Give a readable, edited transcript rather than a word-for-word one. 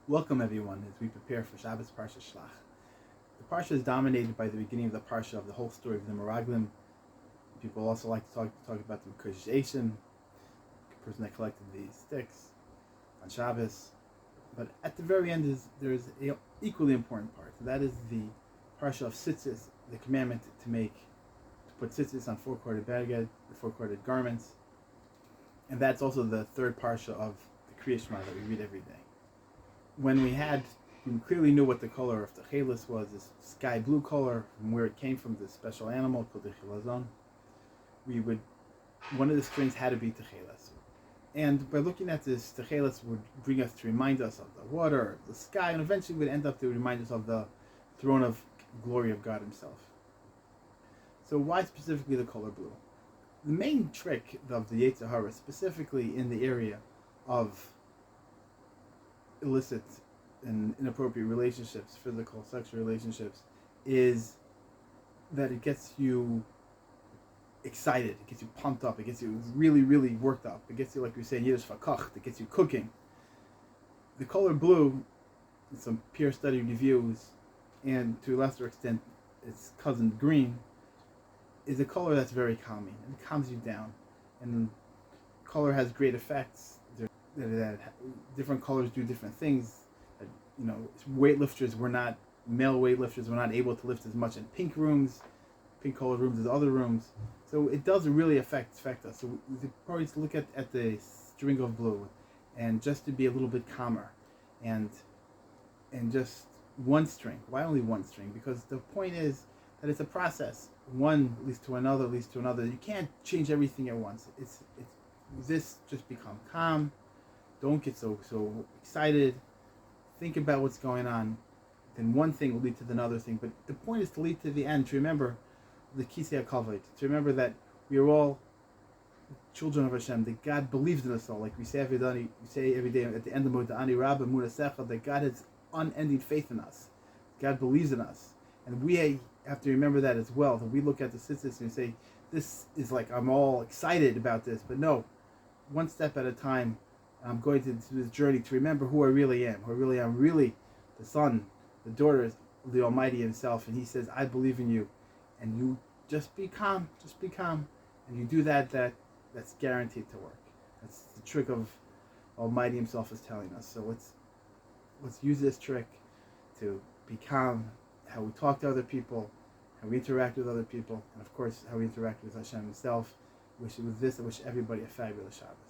Welcome everyone as we prepare for Shabbos Parashat Shelach. The Parsha is dominated by the beginning of the Parsha of the whole story of the Meraglim. People also like to talk about the Kurjation, the person that collected the sticks on Shabbos. But at the very end there's an equally important part. That is the Parsha of Tzitzit, the commandment to put Tzitzit on four-corded bagad, the four-corded garments. And that's also the third Parsha of the Kriya Shema that we read every day. When we clearly knew what the color of techalet was, this sky blue color, from where it came from, this special animal called the chilazon, one of the strings had to be techalet. And by looking at this, techalet would bring us to remind us of the water, the sky, and eventually would end up to remind us of the throne of glory of God himself. So why specifically the color blue? The main trick of the Yetzer Hara, specifically in the area of illicit and inappropriate relationships, physical, sexual relationships, is that it gets you excited, it gets you pumped up, it gets you really, really worked up, it gets you, like we say in Yiddish, fakach, it gets you cooking. The color blue, in some peer study reviews, and to a lesser extent its cousin green, is a color that's very calming and calms you down. And color has great effects. That different colors do different things. Male weightlifters were not able to lift as much in pink colored rooms as other rooms. So it does really affect us. So the point is to look at the string of blue, and just to be a little bit calmer, and just one string. Why only one string? Because the point is that it's a process. One leads to another, leads to another. You can't change everything at once. Just become calm. Don't get so excited. Think about what's going on. Then one thing will lead to another thing. But the point is to lead to the end, to remember the Kisei HaKavod, to remember that we are all children of Hashem, that God believes in us all. Like we say every day at the end of Ani Rabba Munasecha, that God has unending faith in us. God believes in us. And we have to remember that as well. That we look at the tzitzit and say, this is like, I'm all excited about this. But no, one step at a time. I'm going to do this journey to remember who I really am. I'm really the son, the daughter of the Almighty himself. And he says, I believe in you. And you just be calm. And you do that's guaranteed to work. That's the trick of Almighty himself is telling us. So let's use this trick to be calm, how we talk to other people, how we interact with other people, and of course how we interact with Hashem himself. I wish everybody a fabulous Shabbos.